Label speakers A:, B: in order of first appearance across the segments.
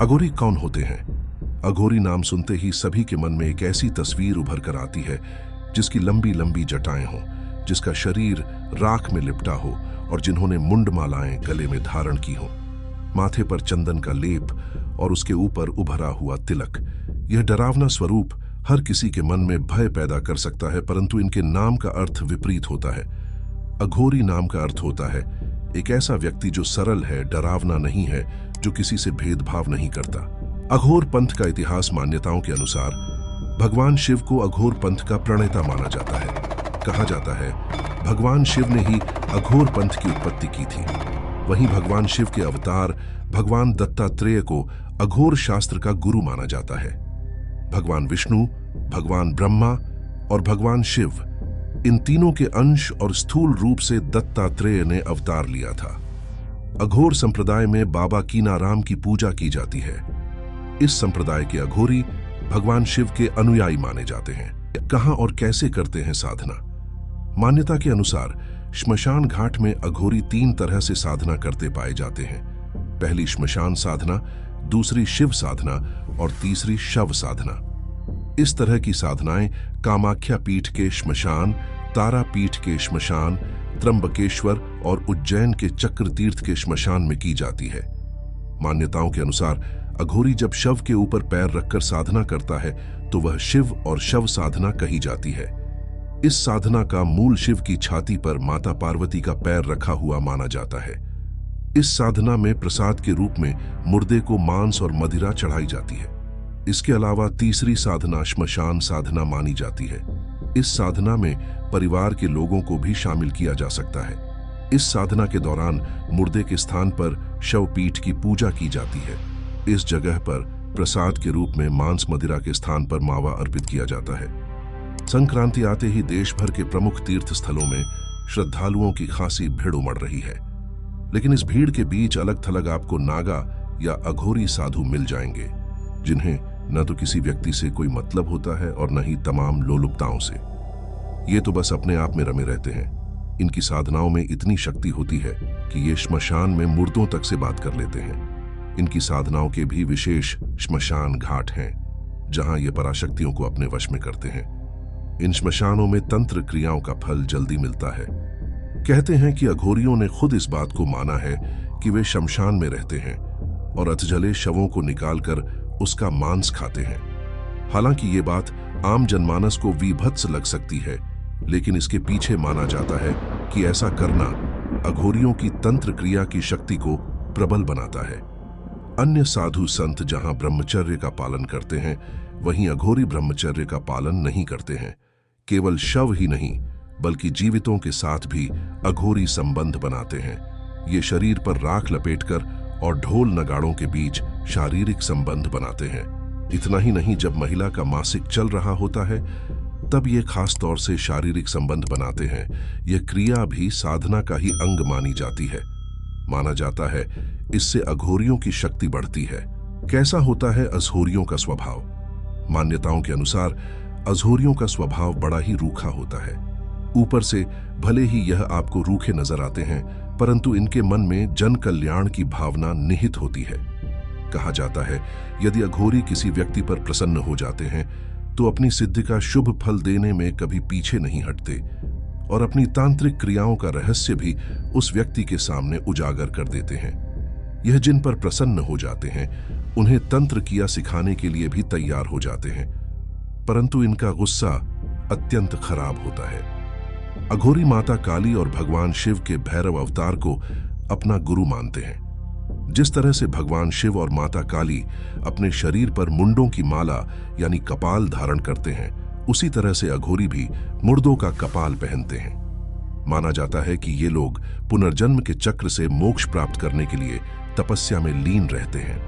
A: अघोरी कौन होते हैं? अघोरी नाम सुनते ही सभी के मन में एक ऐसी तस्वीर उभर कर आती है जिसकी लंबी लंबी जटाएं हों, जिसका शरीर राख में लिपटा हो और जिन्होंने मुंडमालाएं गले में धारण की हों, माथे पर चंदन का लेप और उसके ऊपर उभरा हुआ तिलक। यह डरावना स्वरूप हर किसी के मन में भय पैदा कर सकता है, परंतु इनके नाम का अर्थ विपरीत होता है। अघोरी नाम का अर्थ होता है एक ऐसा व्यक्ति जो सरल है, डरावना नहीं है, जो किसी से भेदभाव नहीं करता। अघोर पंथ का इतिहास मान्यताओं के अनुसार भगवान शिव को अघोर पंथ का प्रणेता माना जाता है। कहा जाता है भगवान शिव ने ही अघोर पंथ की उत्पत्ति की थी। वहीं भगवान शिव के अवतार भगवान दत्तात्रेय को अघोर शास्त्र का गुरु माना जाता है। भगवान विष्णु, भगवान ब्रह्मा और भगवान शिव, इन तीनों के अंश और स्थूल रूप से दत्तात्रेय ने अवतार लिया था। अघोर संप्रदाय में बाबा कीनाराम की पूजा की जाती है। इस संप्रदाय के अघोरी भगवान शिव के अनुयायी माने जाते हैं। कहां और कैसे करते हैं साधना? मान्यता के अनुसार श्मशान घाट में अघोरी 3 तरह से साधना करते पाए जाते हैं। पहली श्मशान साधना, दूसरी शिव साधना और तीसरी शव साधना। इस तरह की साधनाएं कामाख्या पीठ के श्मशान, तारा पीठ के श्मशान, त्र्यंबकेश्वर और उज्जैन के चक्र तीर्थ के श्मशान में की जाती है। मान्यताओं के अनुसार अघोरी जब शव के ऊपर पैर रखकर साधना करता है तो वह शिव और शव साधना कही जाती है। इस साधना का मूल शिव की छाती पर माता पार्वती का पैर रखा हुआ माना जाता है। इस साधना में प्रसाद के रूप में मुर्दे को मांस और मदिरा चढ़ाई जाती है। इसके अलावा तीसरी साधना श्मशान साधना मानी जाती है। इस साधना में परिवार के लोगों को भी शामिल किया जा सकता है। इस साधना के दौरान मुर्दे के स्थान पर शवपीठ की पूजा की जाती है। इस जगह पर प्रसाद के रूप में मांस मदिरा के स्थान पर मावा अर्पित किया जाता है। संक्रांति आते ही देश भर के प्रमुख तीर्थ स्थलों में श्रद्धालुओं की खासी भीड़ उमड़ रही है, लेकिन इस भीड़ के बीच अलग थलग आपको नागा या अघोरी साधु मिल जाएंगे, जिन्हें न तो किसी व्यक्ति से कोई मतलब होता है और न ही तमाम लोलुपताओं से। ये तो बस अपने आप में रमे रहते हैं। इनकी साधनाओं में इतनी शक्ति होती है कि ये श्मशान में मुर्दों तक से बात कर लेते हैं। इनकी साधनाओं के भी विशेष श्मशान घाट हैं, जहां ये पराशक्तियों को अपने वश में करते हैं। इन श्मशानों में तंत्र क्रियाओं का फल जल्दी मिलता है। कहते हैं कि अघोरियों ने खुद इस बात को माना है कि वे शमशान में रहते हैं और अधजले शवों को निकालकर उसका मांस खाते हैं। हालांकि ये बात आम जनमानस को विभत्स लग सकती है, लेकिन इसके पीछे माना जाता है कि ऐसा करना अघोरियों की तंत्र क्रिया की शक्ति को प्रबल बनाता है। अन्य साधु संत जहां ब्रह्मचर्य का पालन करते हैं, वहीं अघोरी ब्रह्मचर्य का पालन नहीं करते हैं। केवल शव ही नहीं बल्कि जीवितों के साथ भी अघोरी संबंध बनाते हैं। ये शरीर पर राख लपेटकर और ढोल नगाड़ों के बीच शारीरिक संबंध बनाते हैं। इतना ही नहीं, जब महिला का मासिक चल रहा होता है तब ये खास तौर से शारीरिक संबंध बनाते हैं। यह क्रिया भी साधना का ही अंग मानी जाती है। माना जाता है इससे अघोरियों की शक्ति बढ़ती है। कैसा होता है अघोरियों का स्वभाव? मान्यताओं के अनुसार अघोरियों का स्वभाव बड़ा ही रूखा होता है। ऊपर से भले ही यह आपको रूखे नजर आते हैं, परंतु इनके मन में जन कल्याण की भावना निहित होती है। कहा जाता है यदि अघोरी किसी व्यक्ति पर प्रसन्न हो जाते हैं तो अपनी सिद्धि का शुभ फल देने में कभी पीछे नहीं हटते और अपनी तांत्रिक क्रियाओं का रहस्य भी उस व्यक्ति के सामने उजागर कर देते हैं। यह जिन पर प्रसन्न हो जाते हैं उन्हें तंत्र किया सिखाने के लिए भी तैयार हो जाते हैं, परंतु इनका गुस्सा अत्यंत खराब होता है। अघोरी माता काली और भगवान शिव के भैरव अवतार को अपना गुरु मानते हैं। जिस तरह से भगवान शिव और माता काली अपने शरीर पर मुंडों की माला यानी कपाल धारण करते हैं, उसी तरह से अघोरी भी मुर्दों का कपाल पहनते हैं। माना जाता है कि ये लोग पुनर्जन्म के चक्र से मोक्ष प्राप्त करने के लिए तपस्या में लीन रहते हैं।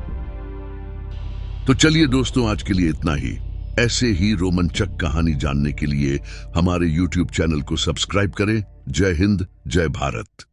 B: तो चलिए दोस्तों, आज के लिए इतना ही। ऐसे ही रोमांचक कहानी जानने के लिए हमारे YouTube चैनल को सब्सक्राइब करें। जय हिंद, जय भारत।